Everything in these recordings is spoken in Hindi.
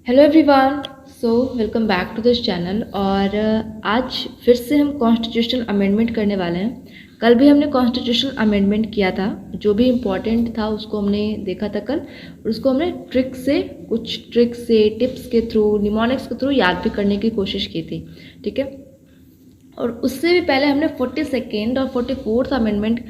Hello everyone. So welcome back to this channel. और आज फिर से हम कॉन्स्टिट्यूशनल अमेंडमेंट करने वाले हैं। कल भी हमने कॉन्स्टिट्यूशनल अमेंडमेंट किया था, जो भी इम्पोर्टेंट था उसको हमने देखा था कल, और उसको हमने कुछ ट्रिक्स से टिप्स के थ्रू, निमोनिक्स के थ्रू याद भी करने की कोशिश की थी। ठीक है। और उससे भी पहले हमने 42nd और 44th अमेंडमेंट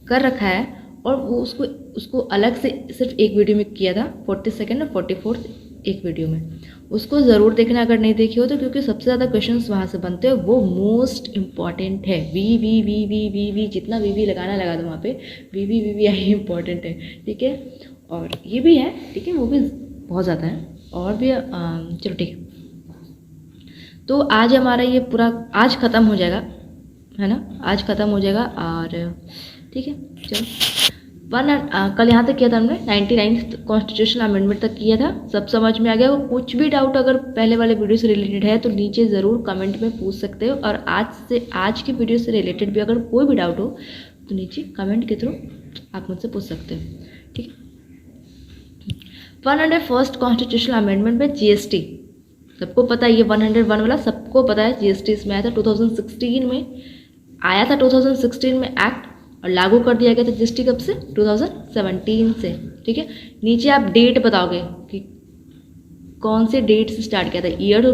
कर रखा है, और वो उसको उसको अलग से सिर्फ एक वीडियो में किया था। 42nd और 44th एक वीडियो में, उसको ज़रूर देखना अगर नहीं देखी हो तो, क्योंकि सबसे ज़्यादा क्वेश्चंस वहाँ से बनते हैं। वो मोस्ट इम्पॉर्टेंट है। वी जितना वी लगाना लगा दो वहाँ पे। वी आई इम्पॉर्टेंट है। ठीक है। और ये भी है, ठीक है, वो भी बहुत ज़्यादा है। और भी चलो ठीक है। तो आज हमारा ये पूरा आज ख़त्म हो जाएगा, है ना। आज ख़त्म हो जाएगा। और ठीक है, चलो कल यहाँ तक किया था हमने, 99 कॉन्स्टिट्यूशनल अमेंडमेंट तक किया था। सब समझ में आ गया। कुछ भी डाउट अगर पहले वाले वीडियो से रिलेटेड है तो नीचे ज़रूर कमेंट में पूछ सकते हो। और आज की वीडियो से रिलेटेड भी अगर कोई भी डाउट हो तो नीचे कमेंट के थ्रू आप मुझसे पूछ सकते हो। ठीक है। 101st कॉन्स्टिट्यूशनल अमेंडमेंट में जीएसटी, सबको पता है। ये 101 वाला सबको पता है। जीएसटी इसमें आया था 2016 में, आया था 2016 में एक्ट, और लागू कर दिया गया था जीएसटी कब से? 2017 से। ठीक है। नीचे आप डेट बताओगे कि कौन से डेट से स्टार्ट किया था। ईयर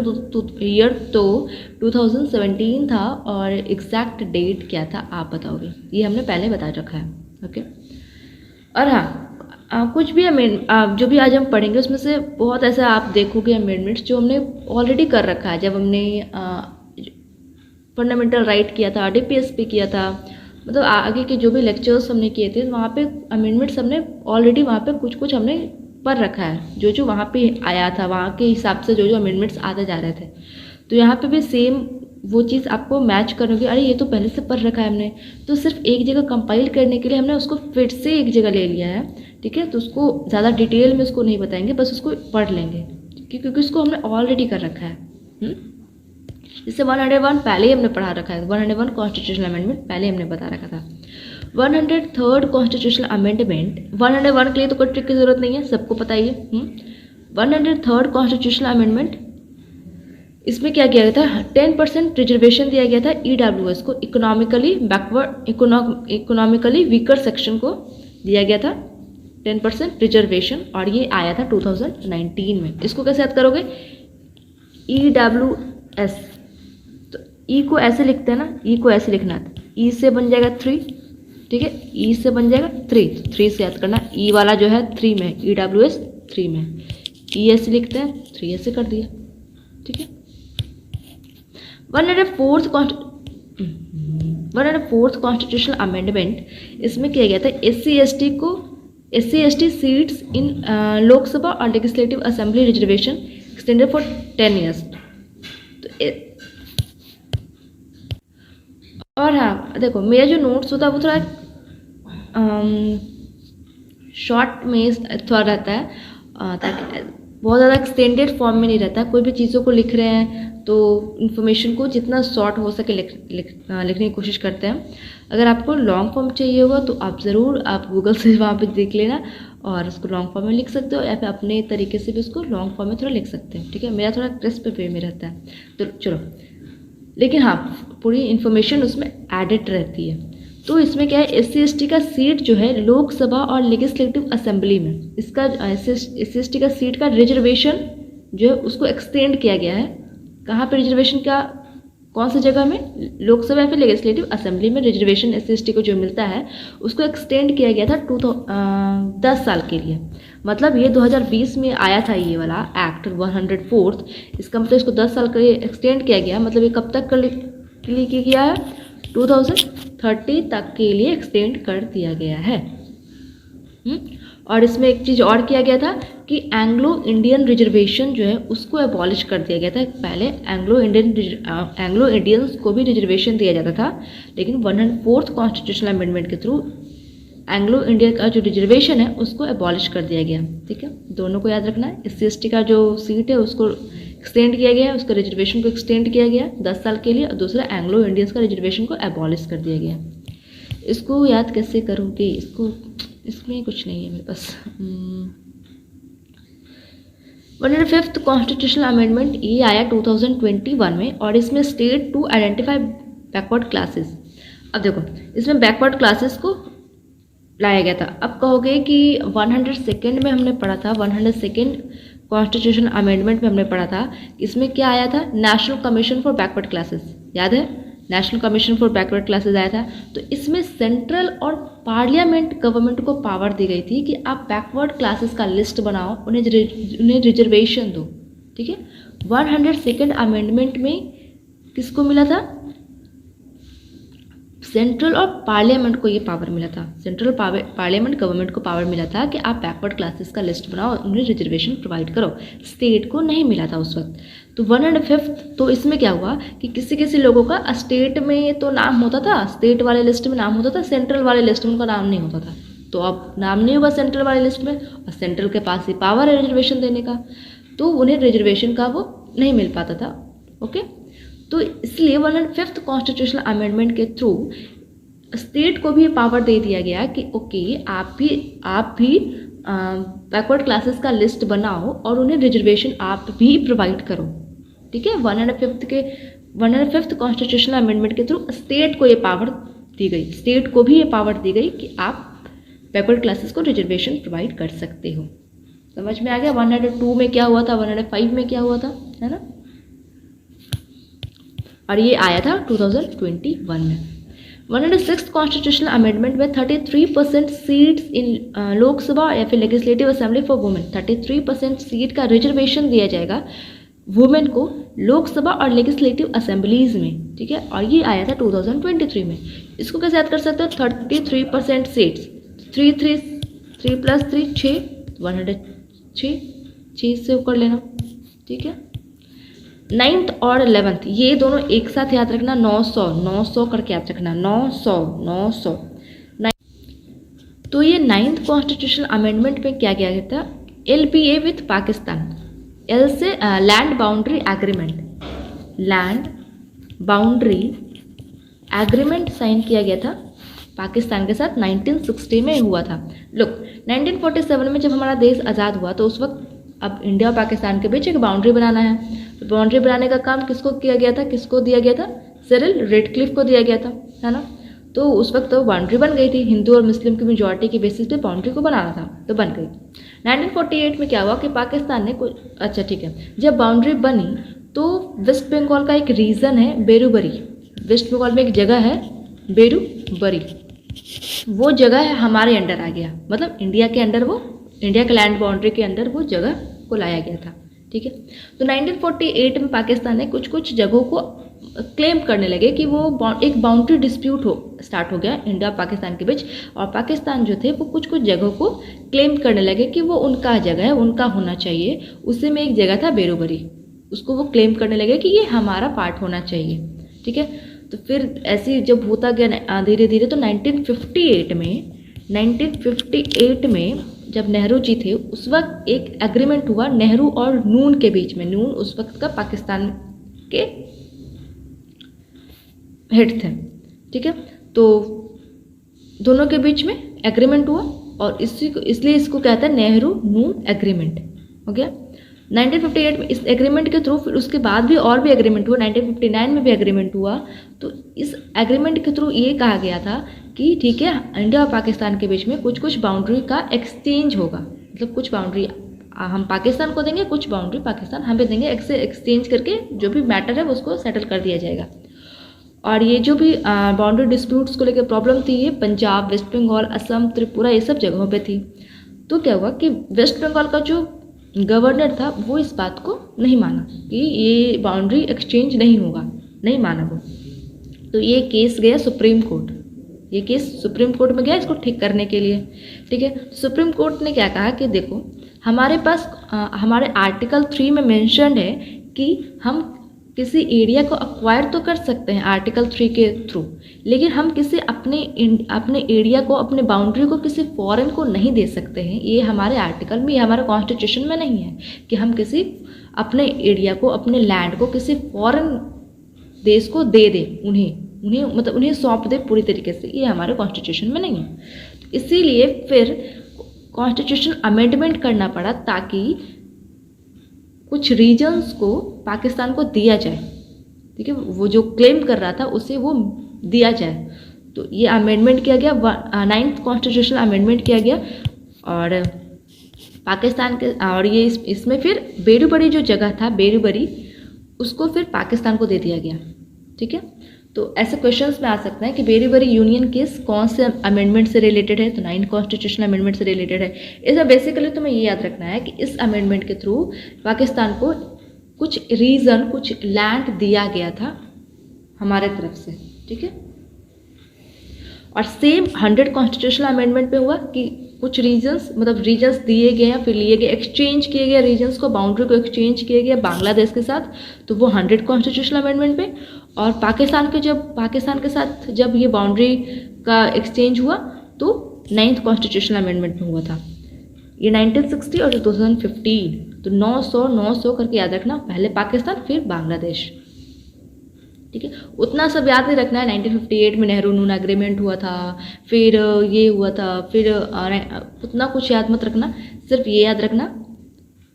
तो 2017 था, और एग्जैक्ट डेट क्या था आप बताओगे। ये हमने पहले बता रखा है। ओके। और हाँ, कुछ भी जो भी आज हम पढ़ेंगे उसमें से बहुत ऐसा आप देखोगे अमेंडमेंट्स जो हमने ऑलरेडी कर रखा है। जब हमने फंडामेंटल राइट किया था, डीपीएस पे किया था, मतलब आगे के जो भी लेक्चर्स हमने किए थे वहाँ पे अमेंडमेंट्स हमने ऑलरेडी वहाँ पे कुछ कुछ हमने पढ़ रखा है। जो जो वहाँ पे आया था, वहाँ के हिसाब से जो जो अमेंडमेंट्स आते जा रहे थे, तो यहाँ पे भी सेम वो चीज़ आपको मैच करोगे। अरे ये तो पहले से पढ़ रखा है हमने, तो सिर्फ एक जगह कंपाइल करने के लिए हमने उसको फिर से एक जगह ले लिया है। ठीक है। तो उसको ज़्यादा डिटेल में उसको नहीं बताएंगे, बस उसको पढ़ लेंगे, क्योंकि उसको हमने ऑलरेडी कर रखा है। जैसे 101 पहले ही हमने पढ़ा रखा है। 101 कॉन्स्टिट्यूशनल अमेंडमेंट पहले हमने बता रखा था। 103rd कॉन्स्टिट्यूशनल अमेंडमेंट, 101 के लिए तो कोई ट्रिक की जरूरत नहीं है, सबको पता ही है। 103rd कॉन्स्टिट्यूशनल अमेंडमेंट, इसमें क्या किया गया था? 10% रिजर्वेशन दिया गया था ईडब्ल्यूएस को, इकोनॉमिकली वीकर सेक्शन को दिया गया था 10% रिजर्वेशन, और ये आया था 2019 में। इसको कैसे याद करोगे? EWS, तो ई को ऐसे लिखते हैं ना, ई को ऐसे लिखना है। ई से बन जाएगा 3, ठीक है, ई से बन जाएगा 3, 3 से याद करना। ई वाला जो है 3 में, EWS 3 में, ई ऐसे लिखते हैं, 3 ऐसे कर दिया। ठीक है। 104th कॉन्स्टिट्यूशनल अमेंडमेंट, इसमें किया गया था SC/ST सीट्स इन लोकसभा और legislative assembly reservation extended for 10 years. और हाँ देखो, मेरा जो नोट्स होता है वो थोड़ा शॉर्ट में थोड़ा रहता है, ताकि बहुत ज़्यादा एक्सटेंडेड फॉर्म में नहीं रहता। कोई भी चीज़ों को लिख रहे हैं तो इन्फॉर्मेशन को जितना शॉर्ट हो सके लिखने की कोशिश करते हैं। अगर आपको लॉन्ग फॉर्म चाहिए होगा तो आप ज़रूर आप गूगल से वहाँ पे देख लेना, और उसको लॉन्ग फॉर्म में लिख सकते हो, या फिर अपने तरीके से भी उसको लॉन्ग फॉर्म में थोड़ा लिख सकते हैं। ठीक है। मेरा थोड़ा क्रिस्प वे में रहता है, तो चलो। लेकिन हाँ, पूरी इन्फॉर्मेशन उसमें एडिट रहती है। तो इसमें क्या है, SC/ST का सीट जो है लोकसभा और लेजिस्लेटिव असेंबली में, इसका SC/ST का सीट का रिजर्वेशन जो है उसको एक्सटेंड किया गया है। कहाँ पे रिजर्वेशन का? कौन सी जगह में? लोकसभा या फिर लेजिस्लेटिव असेंबली में रिजर्वेशन SC/ST को जो मिलता है उसको एक्सटेंड किया गया था 10 साल के लिए। मतलब ये 2020 में आया था ये वाला एक्ट 104th। इसका मतलब इसको 10 साल के लिए एक्सटेंड किया गया। मतलब ये कब तक के लिए किया गया है? 2030 तक के लिए एक्सटेंड कर दिया गया है। और इसमें एक चीज़ और किया गया था कि एंग्लो इंडियन रिजर्वेशन जो है उसको एबॉलिश कर दिया गया था। पहले एंग्लो इंडियंस को भी रिजर्वेशन दिया जाता था, लेकिन 104th कॉन्स्टिट्यूशनल अमेंडमेंट के थ्रू एंग्लो इंडियन का जो रिजर्वेशन है उसको एबॉलिश कर दिया गया। ठीक है। दोनों को याद रखना है। SC/ST का जो सीट है उसको एक्सटेंड किया गया, उसका रिजर्वेशन को एक्सटेंड किया गया 10 साल के लिए, और दूसरा एंग्लो इंडियंस का रिजर्वेशन को एबॉलिश कर दिया गया। इसको याद कैसे करोगे? इसमें कुछ नहीं है मेरे पास। 105th कॉन्स्टिट्यूशनल अमेंडमेंट ये आया 2021 में, और इसमें state to identify backward classes. अब देखो इसमें बैकवर्ड क्लासेस को लाया गया था। अब कहोगे कि 102nd में हमने पढ़ा था, 102nd कॉन्स्टिट्यूशन अमेंडमेंट में हमने पढ़ा था, इसमें क्या आया था, national commission for backward classes, याद है, national commission for backward classes आया था। तो इसमें सेंट्रल और पार्लियामेंट गवर्नमेंट को पावर दी गई थी कि आप बैकवर्ड क्लासेस का लिस्ट बनाओ, उन्हें रिजर्वेशन दो, ठीक है। 102nd अमेंडमेंट में किसको मिला था, सेंट्रल और पार्लियामेंट को ये पावर मिला था, सेंट्रल पार्लियामेंट गवर्नमेंट को पावर मिला था कि आप बैकवर्ड क्लासेस का लिस्ट बनाओ, उन्हें रिजर्वेशन प्रोवाइड करो। स्टेट को नहीं मिला था उस वक्त। तो 105th, तो इसमें क्या हुआ कि किसी किसी लोगों का स्टेट में तो नाम होता था, स्टेट वाले लिस्ट में नाम होता था, सेंट्रल वाले लिस्ट में उनका नाम नहीं होता था। तो अब नाम नहीं होगा सेंट्रल वाले लिस्ट में, और सेंट्रल के पास ही पावर है रिजर्वेशन देने का, तो उन्हें रिजर्वेशन का वो नहीं मिल पाता था। ओके, तो इसलिए 105th कॉन्स्टिट्यूशनल अमेंडमेंट के थ्रू स्टेट को भी पावर दे दिया गया कि ओके आप भी बैकवर्ड क्लासेस का लिस्ट बनाओ और उन्हें रिजर्वेशन आप भी प्रोवाइड करो, ठीक है। 105th कॉन्स्टिट्यूशनल अमेंडमेंट के थ्रू स्टेट को ये पावर दी गई, स्टेट को भी ये पावर दी गई कि आप बैकवर्ड क्लासेस को रिजर्वेशन प्रोवाइड कर सकते हो। समझ में आ गया। 102 में क्या हुआ था, 105 में क्या हुआ था, है ना, और ये आया था 2021 में। 106th कॉन्स्टिट्यूशनल अमेंडमेंट में 33% सीट्स इन लोकसभा या फिर legislative assembly for women, 33% seat का रिजर्वेशन दिया जाएगा वुमेन को लोकसभा और लेजिस्लेटिव असेंबलीज में, ठीक है। और ये आया था 2023 में। इसको कैसे याद कर सकते हो, 33% सीट्स, 3 + 3 6, 106 से कर लेना, ठीक है। 9th और 11th ये दोनों एक साथ याद रखना, 900 करके याद रखना, 900। तो ये 9th कॉन्स्टिट्यूशनल अमेंडमेंट में क्या किया गया था, LBA विथ पाकिस्तान, L से land boundary agreement, land boundary agreement sign किया गया था पाकिस्तान के साथ, 1960 में हुआ था। लुक 1947 में जब हमारा देश आज़ाद हुआ तो उस वक्त अब इंडिया और पाकिस्तान के बीच एक बाउंड्री बनाना है। तो बाउंड्री बनाने का काम किसको किया गया था, किसको दिया गया था, सिरिल रेडक्लिफ को दिया गया था, है ना। तो उस वक्त तो बाउंड्री बन गई थी, हिंदू और मुस्लिम की मेजॉरिटी के बेसिस पे बाउंड्री को बनाना था, तो बन गई। 1948 में क्या हुआ कि पाकिस्तान ने कुछ, अच्छा ठीक है, जब बाउंड्री बनी तो वेस्ट बंगाल का एक रीजन है बेरुबरी, वेस्ट बंगाल में एक जगह है बेरुबरी, वो जगह है हमारे अंडर आ गया, मतलब इंडिया के अंडर, वो इंडिया के लैंड बाउंड्री के अंदर वो जगह को लाया गया था, ठीक है। तो 1948 में पाकिस्तान ने कुछ जगहों को क्लेम करने लगे कि वो एक बाउंड्री डिस्प्यूट स्टार्ट हो गया इंडिया और पाकिस्तान के बीच, और पाकिस्तान जो थे वो कुछ जगहों को क्लेम करने लगे कि वो उनका जगह है, उनका होना चाहिए। उसी में एक जगह था बेरुबरी, उसको वो क्लेम करने लगे कि ये हमारा पार्ट होना चाहिए, ठीक है। तो फिर ऐसे जब होता गया धीरे धीरे, तो 1958 में जब नेहरू जी थे उस वक्त एक एग्रीमेंट हुआ नेहरू और नून के बीच में। नून उस वक्त का पाकिस्तान के हेड थे, ठीक है। तो दोनों के बीच में एग्रीमेंट हुआ और इसलिए इसको कहते हैं नेहरू नून एग्रीमेंट, हो गया 1958 में। इस एग्रीमेंट के थ्रू फिर उसके बाद भी और भी एग्रीमेंट हुआ, 1959 में भी एग्रीमेंट हुआ। तो इस एग्रीमेंट के थ्रू ये कहा गया था कि ठीक है, इंडिया और पाकिस्तान के बीच में कुछ बाउंड्री का एक्सचेंज होगा, मतलब कुछ बाउंड्री हम पाकिस्तान को देंगे, कुछ बाउंड्री पाकिस्तान हमें देंगे, एक्सचेंज करके जो भी मैटर है उसको सेटल कर दिया जाएगा। और ये जो भी बाउंड्री डिस्प्यूट्स को लेकर प्रॉब्लम थी, ये पंजाब, वेस्ट बंगाल, असम, त्रिपुरा, ये सब जगहों पे थी। तो क्या हुआ कि वेस्ट बंगाल का जो गवर्नर था वो इस बात को नहीं माना कि ये बाउंड्री एक्सचेंज नहीं होगा, नहीं माना वो। तो ये केस गया सुप्रीम कोर्ट, ये केस सुप्रीम कोर्ट में गया इसको ठीक करने के लिए, ठीक है। सुप्रीम कोर्ट ने क्या कहा कि देखो हमारे पास हमारे आर्टिकल 3 में मेंशन्ड है कि हम किसी एरिया को अक्वायर तो कर सकते हैं आर्टिकल 3 के थ्रू, लेकिन हम किसी अपने एरिया को, अपने बाउंड्री को किसी फॉरेन को नहीं दे सकते हैं। ये हमारे आर्टिकल में, ये हमारे कॉन्स्टिट्यूशन में नहीं है कि हम किसी अपने एरिया को, अपने लैंड को किसी फॉरेन देश को दे दें, उन्हें मतलब उन्हें सौंप दे पूरी तरीके से, ये हमारे कॉन्स्टिट्यूशन में नहीं है। इसीलिए फिर कॉन्स्टिट्यूशन अमेंडमेंट करना पड़ा ताकि कुछ रीजन्स को पाकिस्तान को दिया जाए, ठीक है, वो जो क्लेम कर रहा था उसे वो दिया जाए। तो ये अमेंडमेंट किया गया, 9th कॉन्स्टिट्यूशनल अमेंडमेंट किया गया। और पाकिस्तान के और ये इसमें फिर बेरूबरी जो जगह था, बेरूबरी, उसको फिर पाकिस्तान को दे दिया गया, ठीक है। तो ऐसे क्वेश्चंस में आ सकता है कि बेरूबरी यूनियन केस कौन से अमेंडमेंट से रिलेटेड है, तो 9th कॉन्स्टिट्यूशनल अमेंडमेंट से रिलेटेड है। इसमें बेसिकली तुम्हें ये याद रखना है कि इस अमेंडमेंट के थ्रू पाकिस्तान को कुछ रीजन, कुछ लैंड दिया गया था हमारे तरफ से, ठीक है। और सेम 100 कॉन्स्टिट्यूशनल अमेंडमेंट पे हुआ कि कुछ रीजन्स, मतलब रीजन्स दिए गए हैं, फिर लिए गए, एक्सचेंज किए गए रीजन्स को, बाउंड्री को एक्सचेंज किए गए बांग्लादेश के साथ, तो वो 100 कॉन्स्टिट्यूशनल अमेंडमेंट पे। और पाकिस्तान के साथ जब ये बाउंड्री का एक्सचेंज हुआ तो 9th कॉन्स्टिट्यूशनल अमेंडमेंट में हुआ था, ये 1960 और 2015। तो 900 करके याद रखना, पहले पाकिस्तान फिर बांग्लादेश, ठीक है। उतना सब याद नहीं रखना है। 1958 में नेहरू नून एग्रीमेंट हुआ था, फिर ये हुआ था, फिर उतना कुछ याद मत रखना, सिर्फ ये याद रखना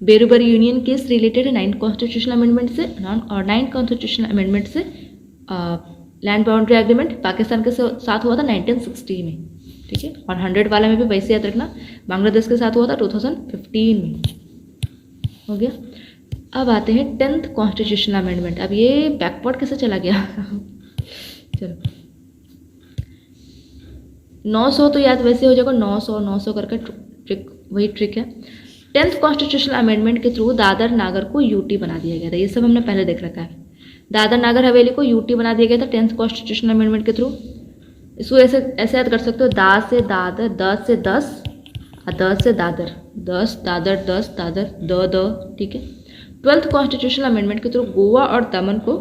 बेरूबरी यूनियन केस रिलेटेड है 9th कॉन्स्टिट्यूशनल अमेंडमेंट से, और 9th कॉन्स्टिट्यूशनल अमेंडमेंट से लैंड बाउंड्री एग्रीमेंट पाकिस्तान के साथ हुआ था 1960 में, ठीक है। और 100 वाला में भी वैसे याद रखना, बांग्लादेश के साथ हुआ था 2015 में, हो गया। अब आते हैं 10th कॉन्स्टिट्यूशनल अमेंडमेंट। अब ये बैकवर्ड कैसे चला गया चलो 900 तो याद वैसे हो जाएगा, 900 करके ट्रिक, वही ट्रिक है। 10th कॉन्स्टिट्यूशनल अमेंडमेंट के थ्रू दादर नागर को यूटी बना दिया गया था, ये सब हमने पहले देख रखा है। दादर नागर हवेली को यूटी बना दिया गया था 10th कॉन्स्टिट्यूशनल अमेंडमेंट के थ्रू। इसको ऐसे याद कर सकते हो, दा से दादर, द से 10, द से दादर, 10 दादर, 10 दादर, द, ठीक है। 12th कॉन्स्टिट्यूशनल अमेंडमेंट के थ्रू गोवा और दमन को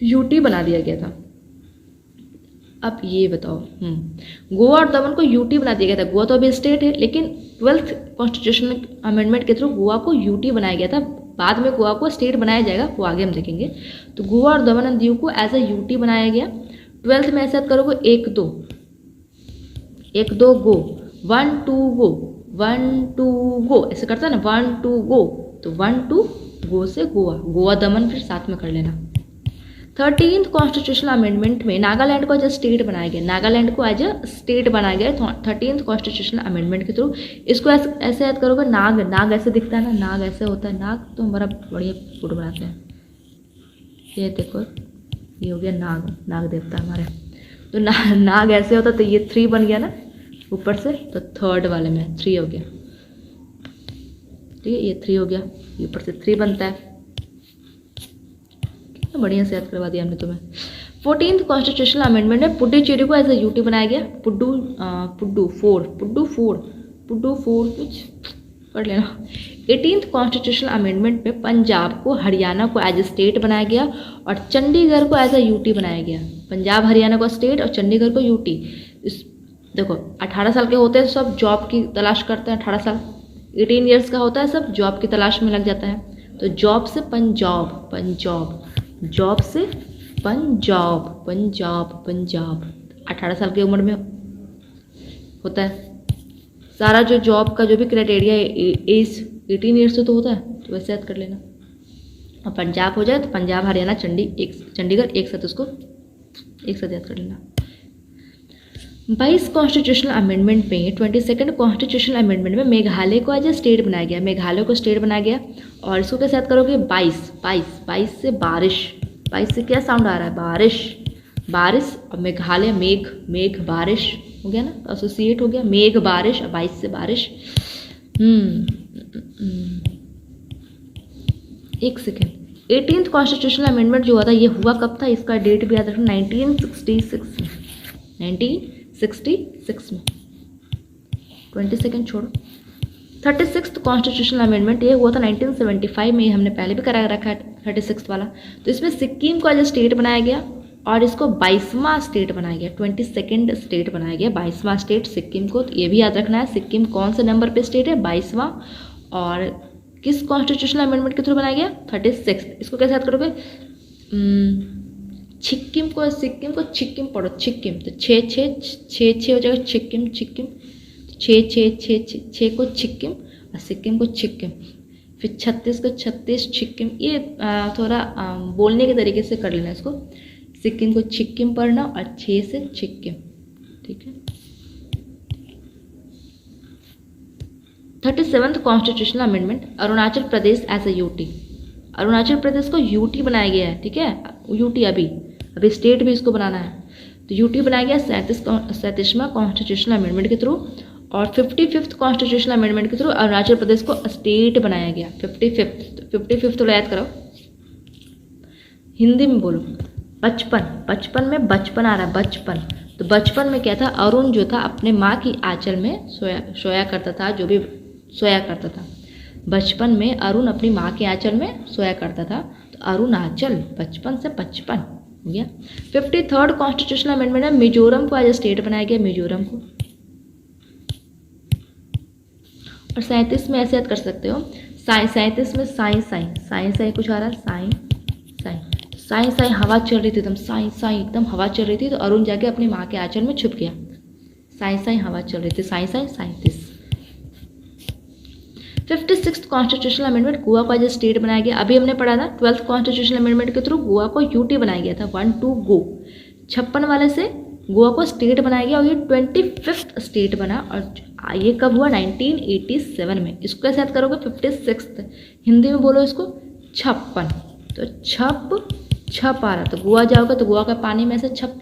यूटी बना दिया गया था। अब ये बताओ, गोवा और दमन को यूटी बना दिया गया था। गोवा तो अभी स्टेट है, लेकिन 12th कॉन्स्टिट्यूशनल अमेंडमेंट के थ्रू गोवा को यूटी बनाया गया था। बाद में गोवा को स्टेट बनाया जाएगा, वो आगे हम देखेंगे। तो गोवा और दमन एंड दीव को एज ए यूटी बनाया गया। 12th में ऐसा करोगे 1 2 गो, 1 2 गो, 1 2 गो, ऐसे करता है ना, 1 2 गो, तो 1 2 गो से गोवा, गोवा दमन फिर साथ में कर लेना। 13th कॉन्स्टिट्यूशनल अमेंडमेंट में नागालैंड को एज अ स्टेट बनाया गया, नागालैंड को एज अ स्टेट बनाया गया 13th कॉन्स्टिट्यूशनल अमेंडमेंट के थ्रू। इसको ऐसे याद करोगे, नाग ऐसे दिखता है ना, नाग ऐसे होता है, नाग तो हमारा बढ़िया फूड बनाते हैं। ये देखो, ये हो गया नाग देवता हमारे, तो नाग ऐसे होता, तो ये 3 बन गया ना ऊपर से, तो 3rd वाले में 3 हो गया, ठीक है, ये 3 हो गया, ये ऊपर से 3 बनता है। बढ़िया से याद करवा दिया हमने तुम्हें। 14th कॉन्स्टिट्यूशनल अमेंडमेंट में पुडुचेरी को एज ए यूटी बनाया गया। पुड्डू फोर कुछ पढ़ लेना। 18th कॉन्स्टिट्यूशनल अमेंडमेंट में पंजाब को, हरियाणा को एज ए स्टेट बनाया गया और चंडीगढ़ को एज ए यूटी बनाया गया। पंजाब हरियाणा को स्टेट और चंडीगढ़ को यूटी। इस देखो 18 साल के होते हैं सब जॉब की तलाश करते हैं, 18 साल 18 ईयर्स का होता है सब जॉब की तलाश में लग जाता है। तो जॉब से पंजाब, जॉब से पंजाब 18 साल की उम्र में होता है सारा जो जॉब का जो भी क्राइटेरिया एज 18 ईयर्स से तो होता है, तो वैसे याद कर लेना। और पंजाब हो जाए तो पंजाब हरियाणा चंडीगढ़ एक साथ उसको एक साथ याद कर लेना। 22 कॉन्स्टिट्यूशनल अमेंडमेंट में 22nd कॉन्स्टिट्यूशनल अमेंडमेंट में मेघालय को एज ए स्टेट बनाया गया, मेघालय को स्टेट बनाया गया। और इसको कैसे याद करोगे, 22 से बारिश, 22 से क्या साउंड आ रहा है, बारिश और मेघालय मेघ बारिश हो गया ना, तो एसोसिएट हो गया, मेघ बारिश और 22 से बारिश। एक सेकेंड, 18th कॉन्स्टिट्यूशनल अमेंडमेंट जो हुआ था ये हुआ कब था, इसका डेट भी याद रखना, 1966 में, 1966 में, 22 छोड़ो। 36th कॉन्स्टिट्यूशनल अमेंडमेंट ये हुआ था 1975 में, हमने पहले भी करा रखा है 36 वाला। तो इसमें सिक्किम को एज ए स्टेट बनाया गया और इसको 22वां स्टेट बनाया गया, 22nd स्टेट बनाया गया, 22वां स्टेट सिक्किम को। तो ये भी याद रखना है, सिक्किम कौन से नंबर पे स्टेट है, 22वां। और किस कॉन्स्टिट्यूशनल अमेंडमेंट के थ्रू बनाया गया, 36। इसको कैसे याद करोगे, सिक्किम को छिक्किम पढ़ो, छिक्किम, तो 6 हो जाएगा, छिक्किम 6 को छिक्किम, और सिक्किम को छिक्किम, फिर छत्तीस को छत्तीस छिक्किम। ये थोड़ा बोलने के तरीके से कर लेना इसको, सिक्किम को छिक्किम पढ़ना और 6 से छिक्किम, ठीक है। 37th constitutional amendment, Arunachal Pradesh as a UT. Arunachal Pradesh को यूटी बनाया गया है, ठीक है। यूटी अभी स्टेट भी इसको बनाना है, तो यूटी बनाया गया 37वां कॉन्स्टिट्यूशनल अमेंडमेंट के थ्रू। और 55th कॉन्स्टिट्यूशनल अमेंडमेंट के थ्रू अरुणाचल प्रदेश को स्टेट बनाया गया। 55th तो याद करो, हिंदी में बोलो। 55 में बचपन आ रहा है, बचपन। तो बचपन में क्या था, अरुण जो था अपने माँ की आंचल में सोया करता था, जो भी सोया करता था। बचपन में अरुण अपनी माँ के आंचल में सोया करता था, तो अरुणाचल बचपन से 55 हो गया। 53rd कॉन्स्टिट्यूशनल अमेंडमेंट है, मिजोरम को एज ए स्टेट बनाया गया, मिजोरम को। और 37 में ऐसे याद कर सकते हो, 37 में साई कुछ आ रहा है, साई हवा चल रही थी एकदम, साई एकदम हवा चल रही थी, तो अरुण जाके अपनी माँ के आंचल में छुप गया। साई हवा चल रही थी, 37। 56th कॉन्स्टिट्यूशनल अमेंडमेंट, गोवा को एज ए स्टेट बनाया गया। अभी हमने पढ़ा था 12th कॉन्स्टिट्यूशनल अमेंडमेंट के थ्रू गोवा को यूटी बनाया गया था, 1 2 गो। 56 वाले से गोवा को स्टेट बनाया गया और ये 25th स्टेट बना। और ये कब हुआ, 1987 में। इसको कैसे याद करोगे, 56th, हिंदी में बोलो इसको 56। तो छप आ रहा, तो गोवा जाओगे तो गोवा के पानी में से छप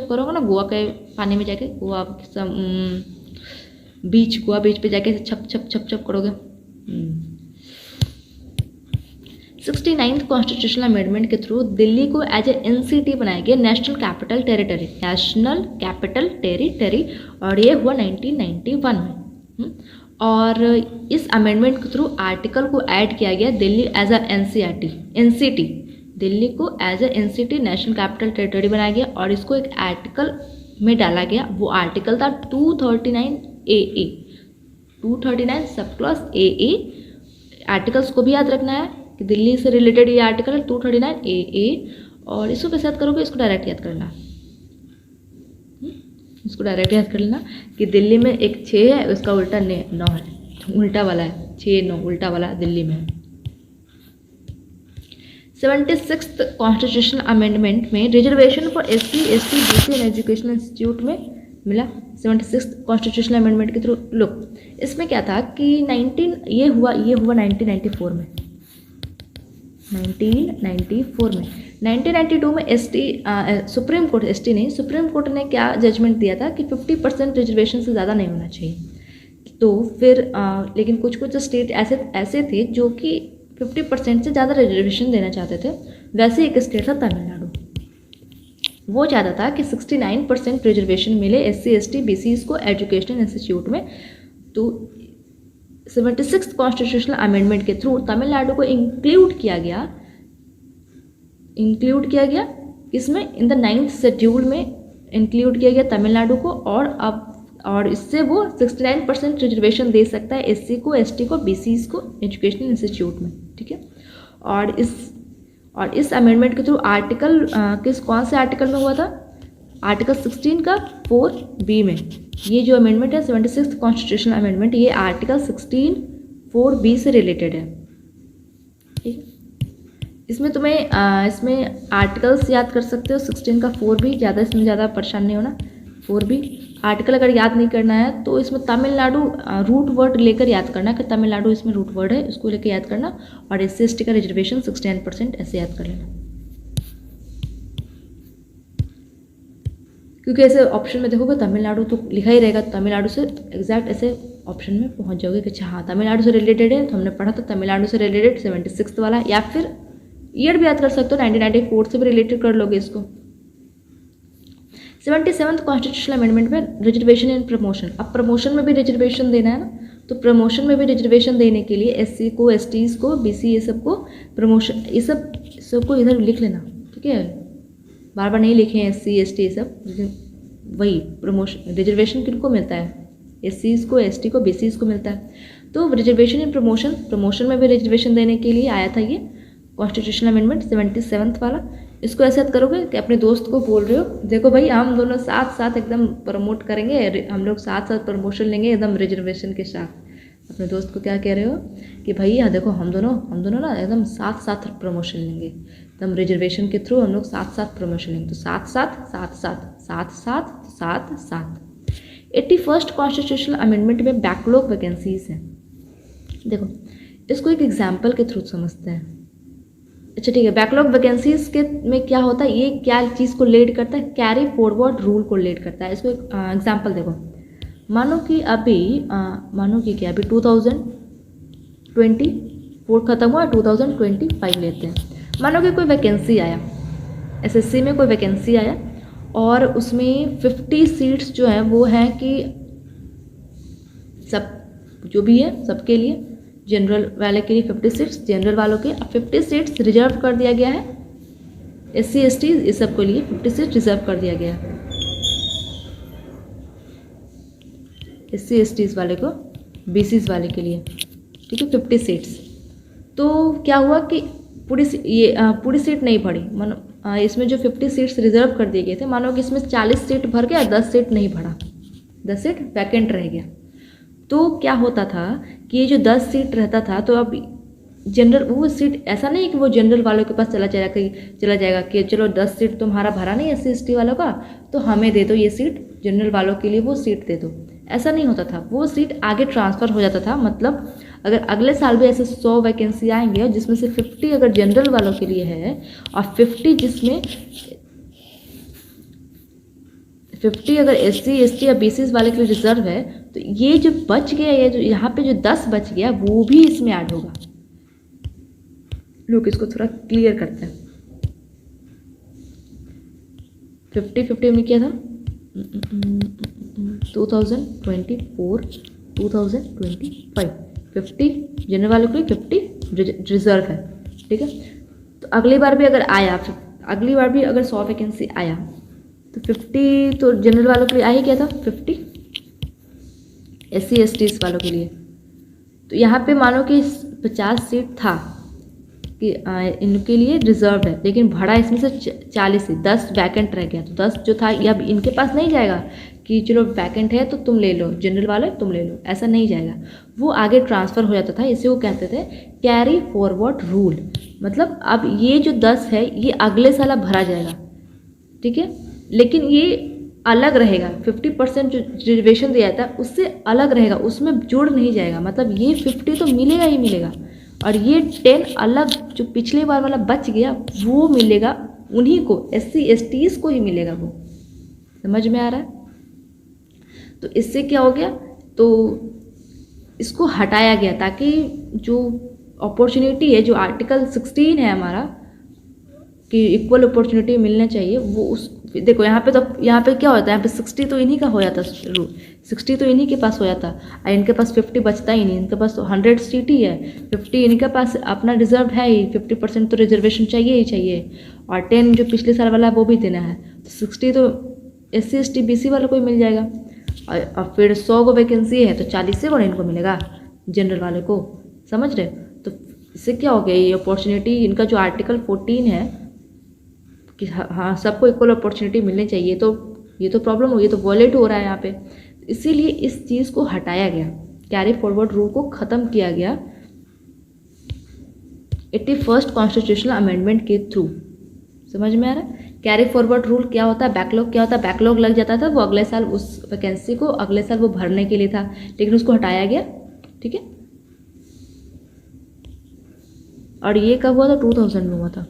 करोगे ना, गोवा के पानी में जाके, गोवा बीच पे जाके छप करोगे। 69th कॉन्स्टिट्यूशनल अमेंडमेंट के थ्रू दिल्ली को एज ए एनसीटी बनाया गया, नेशनल कैपिटल टेरिटरी, और ये हुआ 1991 में। और इस अमेंडमेंट के थ्रू आर्टिकल को ऐड किया गया, Delhi as a NCT, Delhi को as a NCT national capital territory बनाया गया। और इसको एक आर्टिकल में डाला गया, वो आर्टिकल था 239 AA, 239 sub clause AA। Articles को भी याद रखना है कि दिल्ली से रिलेटेड ये आर्टिकल है 239 AA। और इसको कैसे याद करोगे, इसको डायरेक्ट याद करना, इसको डायरेक्ट याद कर लेना कि दिल्ली में एक 6 है, उसका उल्टा 9 है, उल्टा वाला है, 6 9 उल्टा वाला दिल्ली में है। 76th कॉन्स्टिट्यूशनल अमेंडमेंट में reservation for SC ST BC and educational institute में मिला। 76th कॉन्स्टिट्यूशनल अमेंडमेंट के थ्रू। लुक, इसमें क्या था कि ये हुआ 1994 में, 1994 में। 1992 में सुप्रीम कोर्ट ने क्या जजमेंट दिया था कि 50% रिजर्वेशन से ज़्यादा नहीं होना चाहिए। तो फिर लेकिन कुछ स्टेट ऐसे थे जो कि 50% से ज़्यादा रिजर्वेशन देना चाहते थे। वैसे एक स्टेट था तमिलनाडु, वो चाहता था कि 69% रिजर्वेशन मिले SC ST BC को एजुकेशनल इंस्टीट्यूट में। तो 76th कॉन्स्टिट्यूशनल अमेंडमेंट के थ्रू तमिलनाडु को इंक्लूड किया गया इसमें, इन द 9th शेड्यूल में इंक्लूड किया गया तमिलनाडु को। और इससे वो 69% रिजर्वेशन दे सकता है SC को ST को BC को एजुकेशनल इंस्टीट्यूट में, ठीक है। और इस अमेंडमेंट के थ्रू आर्टिकल कौन से आर्टिकल में हुआ था, आर्टिकल 16 का 4B में। ये जो अमेंडमेंट है 76th कॉन्स्टिट्यूशनल अमेंडमेंट, ये आर्टिकल 16 4B से रिलेटेड है, ठीक है। इसमें तुम्हें इसमें आर्टिकल्स याद कर सकते हो, 16 का 4B, इसमें ज़्यादा परेशान नहीं होना। 4B आर्टिकल अगर याद नहीं करना है तो इसमें तमिलनाडु रूट वर्ड लेकर याद करना कि तमिलनाडु इसमें रूट वर्ड है, इसको लेकर याद करना। और SC ST का रिजर्वेशन 69% ऐसे याद कर लेना, क्योंकि ऐसे ऑप्शन में देखोगे तमिलनाडु तो लिखा ही रहेगा, तमिलनाडु से एग्जैक्ट ऐसे ऑप्शन में पहुंच जाओगे कि अच्छा हाँ तमिलनाडु से रिलेटेड है। तो हमने पढ़ा था तमिलनाडु से रिलेटेड 76th वाला, या फिर ईयर भी याद कर सकते हो, 1994 से भी रिलेटेड कर लोगे इसको। 77th कॉन्स्टिट्यूशनल अमेंडमेंट में रिजर्वेशन इन प्रमोशन, अब प्रमोशन में भी रिजर्वेशन देना है ना, तो प्रमोशन में भी रिजर्वेशन देने के लिए SC को STs को BC ये सब को प्रमोशन, ये सबको इधर लिख लेना, ठीक है। बार बार नहीं लिखे हैं SC ST ये सब, वही प्रमोशन रिजर्वेशन किनको मिलता है, SCs को ST को BCs को मिलता है। तो रिजर्वेशन इन प्रमोशन में भी रिजर्वेशन देने के लिए आया था ये कॉन्स्टिट्यूशनल अमेंडमेंट 77th वाला। इसको ऐसे याद करोगे कि अपने दोस्त को बोल रहे हो, देखो भाई हम दोनों साथ साथ एकदम प्रमोट करेंगे, हम लोग साथ साथ प्रमोशन लेंगे एकदम रिजर्वेशन के साथ। अपने दोस्त को क्या कह रहे हो कि भैया देखो हम दोनों ना एकदम साथ साथ प्रमोशन लेंगे, एकदम रिजर्वेशन के थ्रू हम लोग साथ साथ प्रमोशन लेंगे। तो साथ साथ साथ साथ साथ साथ साथ साथ 81st कॉन्स्टिट्यूशनल अमेंडमेंट में बैकलॉग वैकेंसीज हैं। देखो इसको एक एग्जाम्पल के थ्रू समझते हैं। अच्छा ठीक है, बैकलॉग वैकेंसीज के में क्या होता है, ये क्या चीज़ को लीड करता है, कैरी फॉरवर्ड रूल को लीड करता है। इसको एक एग्जाम्पल देखो, मानो कि अभी 2024 खत्म हुआ, 2025 लेते हैं। मानो कि कोई वैकेंसी आया, एसएससी में कोई वैकेंसी आया और उसमें 50 सीट्स जो हैं वो हैं कि सब जो भी है सबके लिए, जनरल वाले के लिए 50 सीट्स, जनरल वालों के 50 सीट्स रिजर्व कर दिया गया है, SC ST इस सब के लिए 50 सीट रिजर्व कर दिया गया है, SC ST वाले को, BCs वाले के लिए, ठीक है 50 सीट्स। तो क्या हुआ कि पूरी सीट नहीं भरी, मानो इसमें जो 50 सीट्स रिजर्व कर दिए गए थे, मानो कि इसमें 40 सीट भर गया, 10 सीट नहीं भरा, 10 सीट वैकेंट रह गया। तो क्या होता था कि ये जो 10 सीट रहता था, तो अब जनरल वो सीट ऐसा नहीं कि वो जनरल वालों के पास चला जाएगा कि चलो 10 सीट तुम्हारा भरा नहीं SC ST वालों का, तो हमें दे दो ये सीट, जनरल वालों के लिए वो सीट दे दो। ऐसा नहीं होता था, वो सीट आगे ट्रांसफ़र हो जाता था। मतलब अगर अगले साल भी ऐसे 100 वैकेंसी आएंगे और जिसमें से 50 अगर जनरल वालों के लिए है और 50 जिसमें 50 अगर SC ST या BCs वाले के लिए रिजर्व है, तो ये जो बच गया, ये जो यहाँ पे जो 10 बच गया वो भी इसमें ऐड होगा। लोग इसको थोड़ा क्लियर करते हैं। 50-50 में किया था 2024 2025, 50 जनरल वालों के लिए 50 रिजर्व है, ठीक है। तो अगली बार भी अगर 100 वैकेंसी आया तो 50 तो जनरल वालों के लिए आ ही गया था, 50 SC ST वालों के लिए। तो यहाँ पे मानो कि 50 सीट था कि इनके लिए रिजर्व है, लेकिन भरा इसमें से 40 ही, 10 वैकेंट रह गया। तो 10 जो था ये अब इनके पास नहीं जाएगा कि चलो वैकेंट है तो तुम ले लो, जनरल वाले तुम ले लो, ऐसा नहीं जाएगा, वो आगे ट्रांसफ़र हो जाता था। इसे वो कहते थे कैरी फॉरवर्ड रूल। मतलब अब ये जो 10 है ये अगले साल अब भरा जाएगा, ठीक है, लेकिन ये अलग रहेगा, 50% जो रिजर्वेशन दिया जाता है उससे अलग रहेगा, उसमें जुड़ नहीं जाएगा। मतलब ये 50 तो मिलेगा ही मिलेगा, और ये 10 अलग जो पिछले बार वाला बच गया वो मिलेगा उन्हीं को, SC STs को ही मिलेगा वो। समझ में आ रहा है? तो इससे क्या हो गया, तो इसको हटाया गया ताकि जो अपॉर्चुनिटी है, जो आर्टिकल 16 है हमारा कि इक्वल अपॉर्चुनिटी मिलना चाहिए, वो उस देखो यहाँ पे क्या होता है, यहाँ पे 60 तो इन्हीं का हो जाता, 60 तो इन्हीं के पास हो जाता, और इनके पास 50 बचता ही नहीं, इनके पास तो 100 सीट ही है, 50 इनके पास अपना रिजर्व है ही, 50% तो रिजर्वेशन चाहिए ही चाहिए, और 10 जो पिछले साल वाला है वो भी देना है, तो 60 तो SC ST BC वालों को ही मिल जाएगा। और फिर 100 को वैकेंसी है तो 40 से और इनको मिलेगा, जनरल वाले को। समझ रहे? तो इससे क्या हो गया, ये अपॉर्चुनिटी इनका जो आर्टिकल 14 है कि हाँ सबको इक्वल अपॉर्चुनिटी मिलनी चाहिए, तो ये तो प्रॉब्लम हो, ये तो वॉयलेट हो रहा है यहाँ पे। इसीलिए इस चीज़ को हटाया गया, कैरी फॉरवर्ड रूल को ख़त्म किया गया 81st कॉन्स्टिट्यूशनल अमेंडमेंट के थ्रू। समझ में आ रहा है? कैरी फॉरवर्ड रूल क्या होता है, बैकलॉग क्या होता है, बैकलॉग लग जाता था वो अगले साल, उस वैकेंसी को अगले साल वो भरने के लिए था, लेकिन उसको हटाया गया, ठीक है। और ये कब हुआ था, 2000 में हुआ था,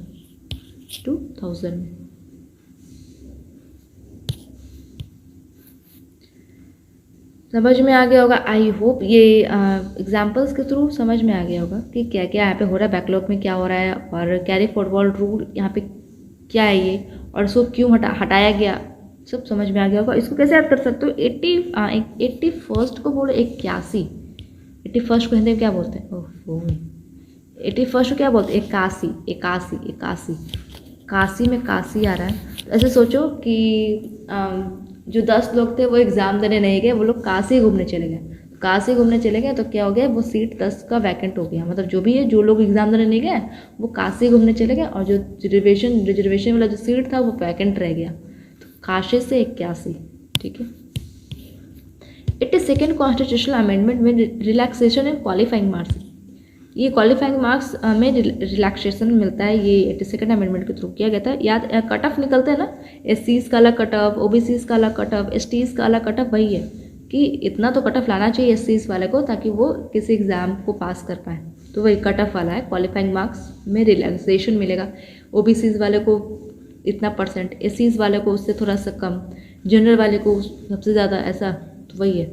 2000 में। समझ में आ गया होगा, आई होप ये एग्जांपल्स के थ्रू समझ में आ गया होगा कि क्या क्या यहाँ पे हो रहा है, बैकलॉग में क्या हो रहा है, और कैरी फॉरवर्ड रूल यहाँ पे क्या है ये, और इसको क्यों हटाया गया, सब समझ में आ गया होगा। इसको कैसे याद कर सकते हो, 81st को बोलो 81, 81st को हिंदी में क्या बोलते हैं, ओह 81st को क्या बोलते हैं, 81, काशी में काशी आ रहा है। ऐसे सोचो कि जो 10 लोग थे वो एग्ज़ाम देने नहीं गए, वो लोग काशी घूमने चले गए, तो क्या हो गया, वो सीट 10 का वैकेंट हो गया। मतलब जो भी है, जो लोग एग्ज़ाम देने नहीं गए वो काशी घूमने चले गए, और जो रिजर्वेशन वाला जो सीट था वो वैकेंट रह गया। तो काशी से 81, ठीक है। 82nd कॉन्स्टिट्यूशनल अमेंडमेंट में रिलैक्सेशन इन क्वालिफाइंग मार्क्स, ये क्वालिफाइंग मार्क्स में रिलैक्सेशन मिलता है, ये 82nd अमेंडमेंट के थ्रू किया गया था। याद कट ऑफ निकलते हैं ना, SCs का अलग कट ऑफ, OBCs का अलग कट ऑफ, STs का अलग कट ऑफ, वही है कि इतना तो कट ऑफ लाना चाहिए SCs वाले को ताकि वो किसी एग्ज़ाम को पास कर पाए, तो वही कट ऑफ वाला है। क्वालिफाइंग मार्क्स में रिलैक्सेशन मिलेगा, OBCs वाले को इतना परसेंट, SCs वाले को उससे थोड़ा सा कम, जनरल वाले को सबसे ज़्यादा, ऐसा, तो वही है।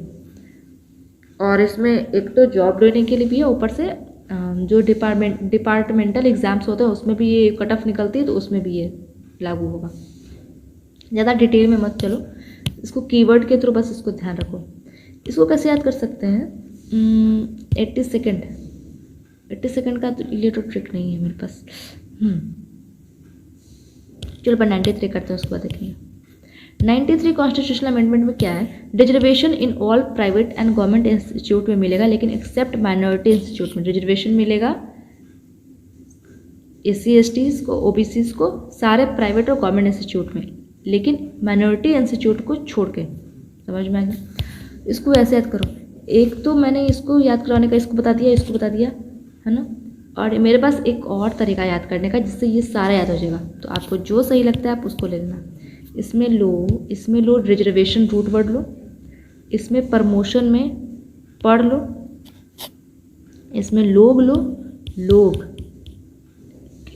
और इसमें एक तो जॉब लेने के लिए भी है, ऊपर से जो डिपार्टमेंटल एग्ज़ाम्स होते हैं उसमें भी ये कट ऑफ निकलती है, तो उसमें भी ये लागू होगा। ज़्यादा डिटेल में मत चलो, इसको कीवर्ड के थ्रू बस इसको ध्यान रखो। इसको कैसे याद कर सकते हैं? 82nd का तो ये तो ट्रिक नहीं है मेरे पास। चलो पर 93 करते हैं, उसके बाद देखेंगे। 93 कॉन्स्टिट्यूशनल अमेंडमेंट में क्या है? Reservation in all private and government institute में मिलेगा, लेकिन एक्सेप्ट माइनॉरिटी इंस्टीट्यूट में रिजर्वेशन मिलेगा SC STs को, OBCs को, सारे प्राइवेट और गवर्नमेंट इंस्टीट्यूट में, लेकिन माइनॉरिटी इंस्टीट्यूट को छोड़ के। समझ में आ गया? इसको ऐसे याद करो, एक तो मैंने इसको याद कराने का इसको बता दिया, इसको बता दिया, है ना, और मेरे पास एक और तरीका याद करने का जिससे ये सारा याद हो जाएगा, तो आपको जो सही लगता है आप उसको ले लेना। इसमें लो रिजर्वेशन रूट वर्ड लो, इसमें प्रमोशन में पढ़ लो, इसमें लोग लो, लोग,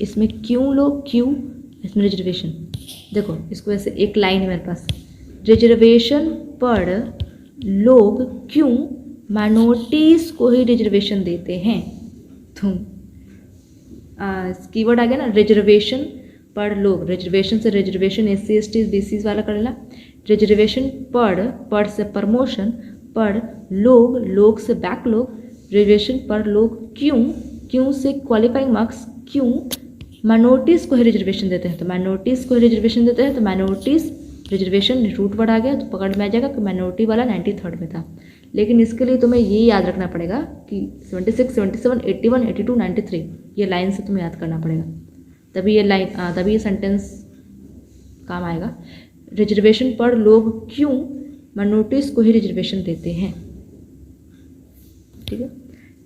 इसमें क्यों लो, क्यों, इसमें रिजर्वेशन। देखो इसको ऐसे एक लाइन है मेरे पास, रिजर्वेशन पढ़ लोग क्यों माइनॉरिटीज़ को ही रिजर्वेशन देते हैं। तुम कीवर्ड आ गया ना, रिजर्वेशन पढ़ लोग, रिजर्वेशन से रिजर्वेशन SC STs BCs वाला कर लेना, रिजर्वेशन पढ़ से प्रमोशन, पढ़ लोग, लोग से बैकलॉग, रिजर्वेशन पढ़ लोग क्यों से क्वालिफाइंग मार्क्स, क्यों माइनॉरिटीज़ को ही रिजर्वेशन देते हैं, तो माइनॉरिटीज़ को ही रिजर्वेशन देते हैं, तो माइनॉरिटीज़ रिजर्वेशन रूट वर्ड आ गया, तो पकड़ में आ जाएगा कि माइनॉरिटी वाला 93rd में था। लेकिन इसके लिए तुम्हें ये याद रखना पड़ेगा कि 76, 77, 81, 82, 93 ये लाइन से तुम्हें याद करना पड़ेगा, तभी ये सेंटेंस काम आएगा। रिजर्वेशन पर लोग क्यों माइनॉरिटीज़ को ही रिजर्वेशन देते हैं, ठीक है।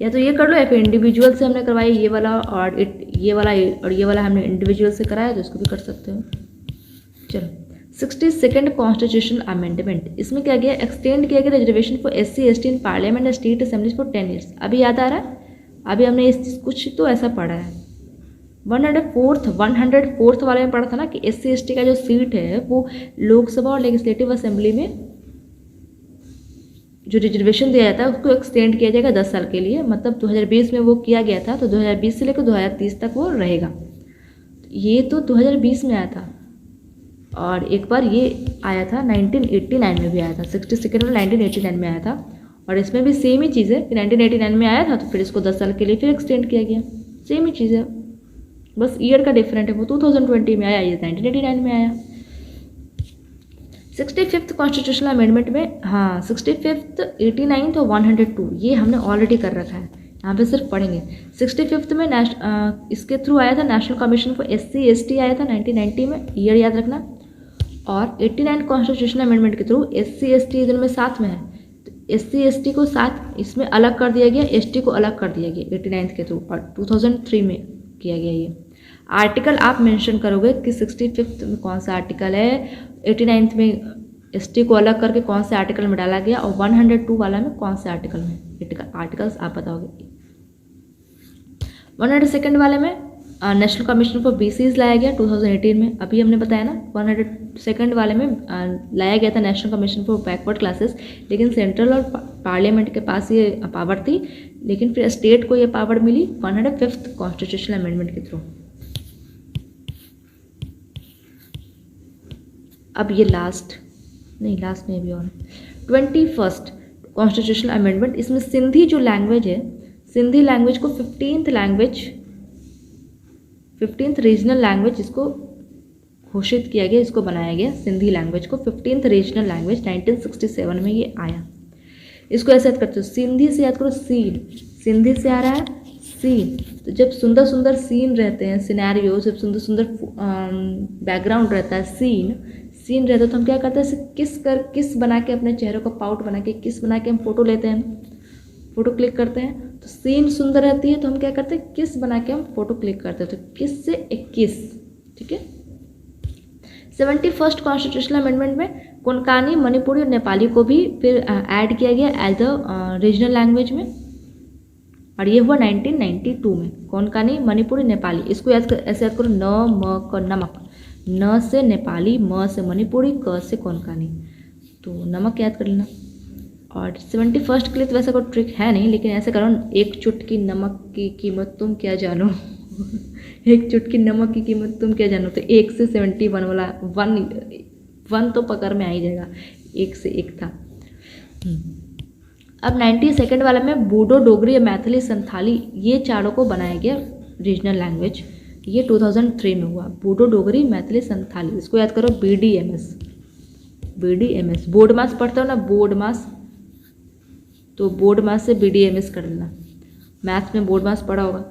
या तो ये कर लो, या फिर इंडिविजुअल से हमने करवाई ये वाला, और ये वाला हमने इंडिविजुअल से कराया, तो इसको भी कर सकते हो। चलो 62nd कॉन्स्टिट्यूशनल अमेंडमेंट, इसमें क्या गया, एक्सटेंड किया गया reservation for SC ST in parliament and state assemblies for 10 years. अभी याद आ रहा है, अभी हमने इस कुछ तो ऐसा पढ़ा है, 104th वाले में पढ़ा था ना कि SC ST का जो सीट है वो लोकसभा और लेजिस्लेटिव असेंबली में जो रिजर्वेशन दिया जाता है उसको एक्सटेंड किया जाएगा 10 साल के लिए, मतलब 2020 में वो किया गया था, तो 2020 से लेकर 2030 तक वो रहेगा। ये तो 2020 में आया था, और एक बार ये आया था 1989 में भी आया था, 62nd में 1989 में आया था, और इसमें भी सेम ही चीज़ है कि 1989 में आया था, तो फिर इसको 10 साल के लिए फिर एक्सटेंड किया गया, सेम ही चीज़ है, बस ईयर का डिफरेंट है, वो 2020 में आया, ये 1989 में आया। 65th कॉन्स्टिट्यूशनल अमेंडमेंट में, हाँ 65th, 89th और 102 ये हमने ऑलरेडी कर रखा है, यहाँ पे सिर्फ पढ़ेंगे। 65th में इसके थ्रू आया था national commission for SC ST आया था 1990 में, ईयर याद रखना, और 89 कॉन्स्टिट्यूशनल अमेंडमेंट के थ्रू SC ST इधर में साथ में है, तो SC ST को साथ इसमें अलग कर दिया गया, ST को अलग कर दिया गया 89 के थ्रू, और 2003 में किया गया ये। आर्टिकल आप मेंशन करोगे कि 65th में कौन सा आर्टिकल है, 89th में ST को अलग करके कौन से आर्टिकल में डाला गया, और 102 वाला में कौन से आर्टिकल में, आर्टिकल्स आप बताओगे। 102nd वाले में नेशनल कमीशन फॉर BCs लाया गया 2018 में, अभी हमने बताया ना। 102nd वाले में लाया गया था national commission for backward classes, लेकिन सेंट्रल और पार्लियामेंट के पास ये पावर थी, लेकिन फिर स्टेट को ये पावर मिली 105th कॉन्स्टिट्यूशनल अमेंडमेंट के थ्रू। अब ये लास्ट में भी और 21st कॉन्स्टिट्यूशनल अमेंडमेंट, इसमें सिंधी जो लैंग्वेज है, सिंधी लैंग्वेज को 15th रीजनल लैंग्वेज इसको घोषित किया गया, इसको बनाया गया सिंधी लैंग्वेज को 15th रीजनल लैंग्वेज, 1967 में ये आया। इसको ऐसे याद करते हो, सिंधी से याद करो सीन, सिंधी से आ रहा है सीन, तो जब सुंदर सुंदर सीन रहते हैं, सिनेरियो, जब सुंदर सुंदर बैकग्राउंड रहता है, सीन रहता है तो हम क्या करते हैं, किस बना के अपने चेहरे को पाउट बना के किस बना के हम फोटो लेते हैं, फोटो क्लिक करते हैं। तो सीन सुंदर रहती है तो हम क्या करते हैं, किस बना के हम फोटो क्लिक करते हैं। तो किस से 21, ठीक है। 71st कॉन्स्टिट्यूशनल अमेंडमेंट में कोंकणी, मणिपुरी और नेपाली को भी फिर ऐड किया गया एज द रीजनल लैंग्वेज में, और ये हुआ 1992 में। कोंकणी, मणिपुरी, नेपाली, इसको ऐसे याद करो, न म क नमक, न से नेपाली, म से मणिपुरी, क से कोंकणी, तो नमक याद कर लेना। और 71st के लिए तो वैसा कोई ट्रिक है नहीं, लेकिन ऐसे करो, एक चुटकी नमक की कीमत तुम क्या जानो एक चुटकी नमक की कीमत तुम क्या जानो, तो 1 से 71 वाला वन तो पकड़ में आ ही जाएगा, 1 से 1 था। अब 92nd वाले में बूडो, डोगरी, मैथिली, संथाली, ये चारों को बनाया गया रीजनल लैंग्वेज। ये 2003 में हुआ, बूडो, डोगरी, मैथिली, संथाली, इसको याद करो BDMS। BDMS बोर्ड मास पढ़ते हो ना, बोर्ड मास, तो बोर्ड मास से BDMS कर लेना, मैथ्स में बोर्ड मास पढ़ा होगा।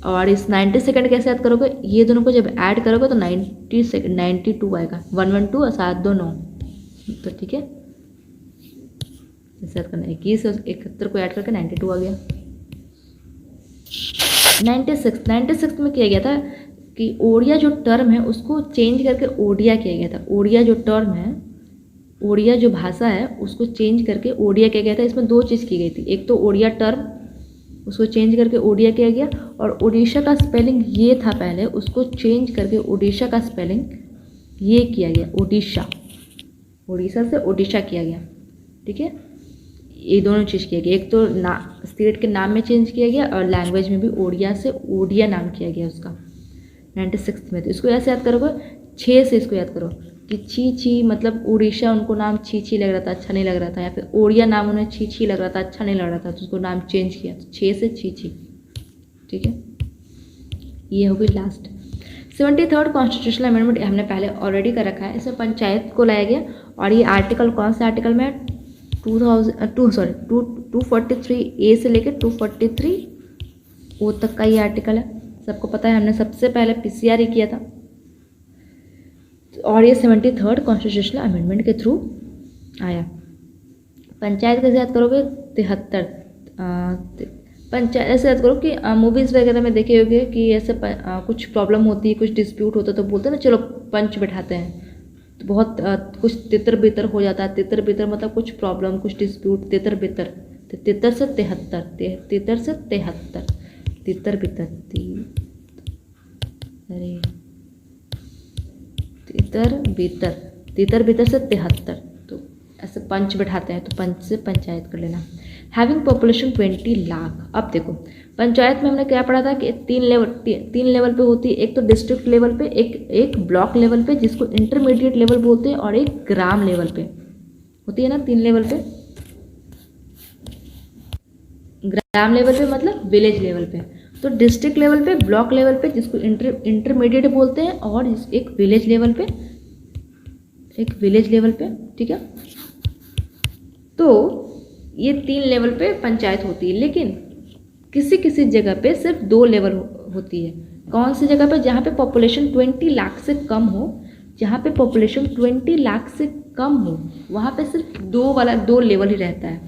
और इस 92nd कैसे याद करोगे, ये दोनों को जब ऐड करोगे तो 92 आएगा, 112 और 7 2 9, तो ठीक है, ऐसे याद करना। 21 और 71 को ऐड करके 92 आ गया। 96 में किया गया था कि ओडिया जो टर्म है उसको चेंज करके ओडिया किया गया था। ओडिया जो टर्म है, ओडिया जो भाषा है उसको चेंज करके ओडिया किया गया था। इसमें 2 चीज़ की गई थी, एक तो ओडिया टर्म, उसको चेंज करके ओडिया किया गया, और उड़ीसा का स्पेलिंग ये था पहले, उसको चेंज करके उड़ीसा का स्पेलिंग ये किया गया, उड़ीसा, उड़ीसा से ओडिशा किया गया, ठीक है। ये दोनों चीज़ किया गया, एक तो स्टेट के नाम में चेंज किया गया और लैंग्वेज में भी ओडिया से ओडिया नाम किया गया उसका 96 में। तो इसको ऐसे याद करोगे, 6 से इसको याद करो कि छी मतलब उड़ीसा उनको नाम छी लग रहा था, अच्छा नहीं लग रहा था, या फिर ओडिया नाम उन्हें छी लग रहा था, अच्छा नहीं लग रहा था, तो उसको नाम चेंज किया, तो 6 से छी, ठीक है। ये हो गई लास्ट। 73rd कॉन्स्टिट्यूशनल अमेंडमेंट हमने पहले ऑलरेडी कर रखा है, इसमें पंचायत को लाया गया, और ये आर्टिकल कौन से आर्टिकल में, 243A से लेकर 243O तक का ये आर्टिकल है, सबको पता है, हमने सबसे पहले PCR ही किया था। और ये 73rd कॉन्स्टिट्यूशनल अमेंडमेंट के थ्रू आया। पंचायत कैसे याद करोगे, 73 पंचायत ऐसे याद करो कि मूवीज़ वगैरह में देखे होंगे कि ऐसे कुछ प्रॉब्लम होती है, कुछ डिस्प्यूट होता है, तो बोलते हैं ना चलो पंच बैठाते हैं, तो बहुत कुछ तितर बितर हो जाता है। तितर बितर मतलब कुछ प्रॉब्लम, कुछ डिस्प्यूट, तितर बितर, तितर से 73, तितर से 73, तितर बितर, अरे तितर बितर से 73, तो ऐसे पंच बैठाते हैं, तो पंच से पंचायत कर लेना। Having population 20 lakh. अब देखो पंचायत में हमने क्या पढ़ा था कि 3 लेवल पे होती है, एक तो डिस्ट्रिक्ट लेवल पे, एक ब्लॉक लेवल पे जिसको इंटरमीडिएट लेवल बोलते हैं, और एक ग्राम लेवल पे होती है ना, 3 लेवल पे। ग्राम लेवल पे मतलब विलेज लेवल पे, तो डिस्ट्रिक्ट लेवल पे, ब्लॉक लेवल पे जिसको इंटरमीडिएट बोलते हैं, और एक विलेज लेवल पे, ठीक है। तो ये 3 लेवल पे पंचायत होती है, लेकिन किसी किसी जगह पे सिर्फ 2 लेवल होती है। कौन सी जगह पे, जहाँ पे पॉपुलेशन 20 लाख से कम हो, जहाँ पे पॉपुलेशन 20 लाख से कम हो वहाँ पे सिर्फ 2 लेवल ही रहता है।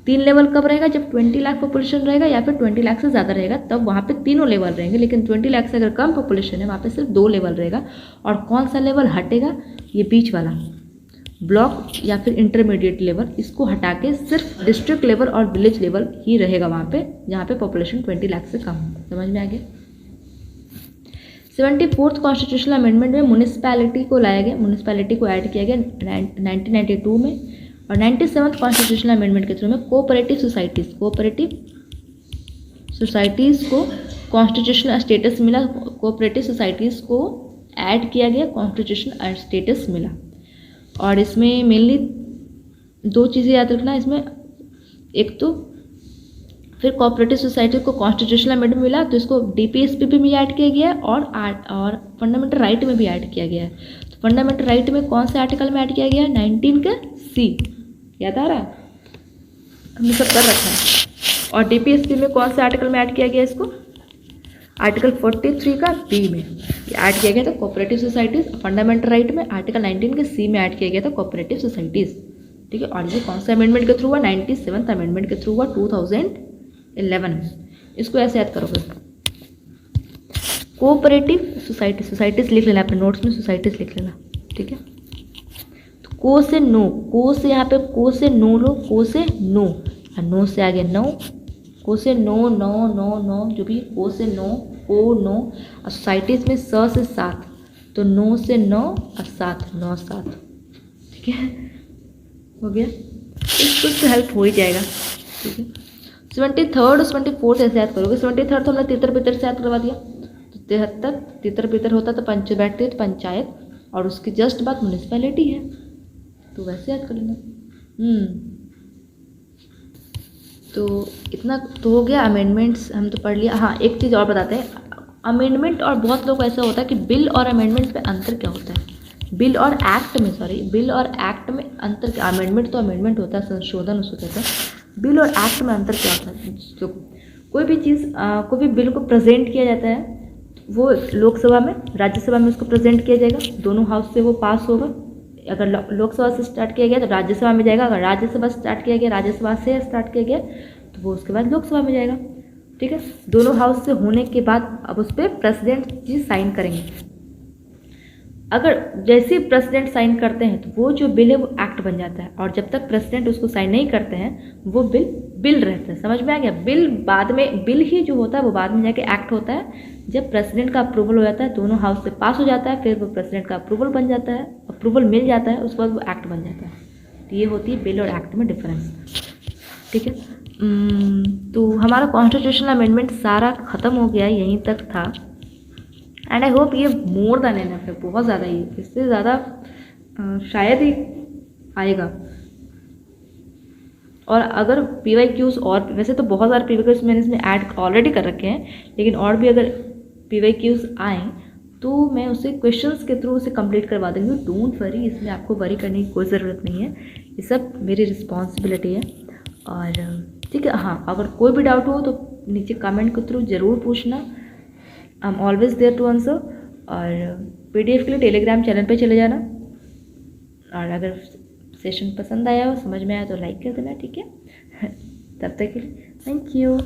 3 लेवल कब रहेगा, जब 20 लाख पॉपुलेशन रहेगा या फिर 20 लाख से ज़्यादा रहेगा, तब वहाँ पे 3 लेवल रहेंगे। लेकिन 20 लाख से अगर कम पॉपुलेशन है वहाँ पे सिर्फ 2 लेवल रहेगा। और कौन सा लेवल हटेगा, ये बीच वाला ब्लॉक या फिर इंटरमीडिएट लेवल, इसको हटा के सिर्फ डिस्ट्रिक्ट लेवल और विलेज लेवल ही रहेगा वहाँ पे, जहाँ पे पॉपुलेशन 20 लाख से कम हो। समझ में आ गया। 74th कॉन्स्टिट्यूशनल अमेंडमेंट में म्यूनिसिपैलिटी को लाया गया, म्यूनिसिपैलिटी को ऐड किया गया 1992 में। और 97th कॉन्स्टिट्यूशनल अमेंडमेंट के थ्रू में कोऑपरेटिव सोसाइटीज़ को कॉन्स्टिट्यूशनल स्टेटस मिला, कोऑपरेटिव सोसाइटीज़ को ऐड किया गया, कॉन्स्टिट्यूशनल स्टेटस मिला। और इसमें मेनली 2 चीज़ें याद रखना इसमें, एक तो फिर कोऑपरेटिव सोसाइटी को कॉन्स्टिट्यूशनल अमेंडमेंट मिला, तो इसको DPSP पे भी ऐड किया गया है, और फंडामेंटल राइट में भी ऐड किया गया है। तो फंडामेंटल राइट में कौन से आर्टिकल में ऐड किया गया है, 19 का C, याद आ रहा है, हमने सब कर रखा है। और DPSP में कौन से आर्टिकल में ऐड किया गया इसको, आर्टिकल 43 का बी में ये ऐड किया गया था कोऑपरेटिव सोसाइटीज़, फंडामेंटल राइट में आर्टिकल 19 के सी में ऐड किया गया था कोऑपरेटिव सोसाइटीज़। ठीक है, और ये कौन सा अमेंडमेंट के थ्रू हुआ? 97th अमेंडमेंट के थ्रू हुआ 2011 में। इसको ऐसे याद करोगे, कोऑपरेटिव सोसाइटी, सोसाइटीज़ लिख लेना अपने नोट्स में, सोसाइटीज़ लिख लेना। ठीक है, तो को से नो, को से यहाँ पे को से नो लो, को से नो, और नो से आगे नो, को से नो नो नो नो, जो भी को से नो, को नो, और सोसाइटीज़ में स से सात, तो नो से नो और सात, नौ सात। ठीक है, हो गया, इसको तो हेल्प हो ही जाएगा। ठीक है, 73rd और 74th ऐसे याद करोगे। 73rd तो हमने तितर बितर से याद करवा दिया, तो 73 तितर बितर होता तो पंच बैठती तो पंचायत, और उसकी जस्ट बाद म्यूनिसपैलिटी है, तो वैसे याद कर लेना। तो इतना तो हो गया, अमेंडमेंट्स हम तो पढ़ लिया। हाँ, एक चीज़ और बताते हैं, अमेंडमेंट और बहुत लोग ऐसा होता है कि बिल और अमेंडमेंट में अंतर क्या होता है। बिल और एक्ट में, सॉरी, बिल और एक्ट में अंतर क्या? अमेंडमेंट तो अमेंडमेंट होता है, संशोधन उसको कहते हैं। बिल और एक्ट में अंतर क्या होता है? तो कोई भी चीज़, कोई भी बिल को प्रेजेंट किया जाता है, वो लोकसभा में, राज्यसभा में उसको प्रेजेंट किया जाएगा, दोनों हाउस से वो पास होगा। अगर लोकसभा से स्टार्ट किया गया तो राज्यसभा में जाएगा, अगर राज्यसभा स्टार्ट किया गया, राज्यसभा से स्टार्ट किया गया तो वो उसके बाद लोकसभा में जाएगा। ठीक है, दोनों हाउस से होने के बाद अब उस पर प्रेसिडेंट जी साइन करेंगे। अगर जैसे प्रेसिडेंट साइन करते हैं तो वो जो बिल है वो एक्ट बन जाता है, और जब तक प्रेसिडेंट उसको साइन नहीं करते हैं वो बिल रहता है। समझ में आ गया? बिल बाद में, बिल ही जो होता है वो बाद में जाके एक्ट होता है। जब प्रेसिडेंट का अप्रूवल हो जाता है, दोनों हाउस से पास हो जाता है, फिर वो प्रेसिडेंट का अप्रूवल बन जाता है, अप्रूवल मिल जाता है, उसके बाद वो एक्ट बन जाता है। तो ये होती है बिल और एक्ट में डिफरेंस। ठीक है, तो हमारा कॉन्स्टिट्यूशनल अमेंडमेंट सारा ख़त्म हो गया, यहीं तक था। एंड आई होप ये मोर देन इनफ है, बहुत ज़्यादा ही, इससे ज़्यादा शायद ही आएगा। और अगर PYQs, और वैसे तो बहुत सारे PYQs मैंने इसमें ऐड ऑलरेडी कर रखे हैं, लेकिन और भी अगर PYQs आएँ तो मैं उसे क्वेश्चंस के थ्रू उसे कंप्लीट करवा दूँगी। डोंट वरी, इसमें आपको वरी करने की कोई ज़रूरत नहीं है, ये सब मेरी रिस्पॉन्सिबिलिटी है। और ठीक है, हाँ, अगर कोई भी डाउट हो तो नीचे कमेंट के थ्रू ज़रूर पूछना, I am always there to answer. और PDF के लिए टेलीग्राम चैनल पे चले जाना, और अगर सेशन पसंद आया हो, समझ में आया तो लाइक कर देना। ठीक है, तब तक के लिए थैंक यू।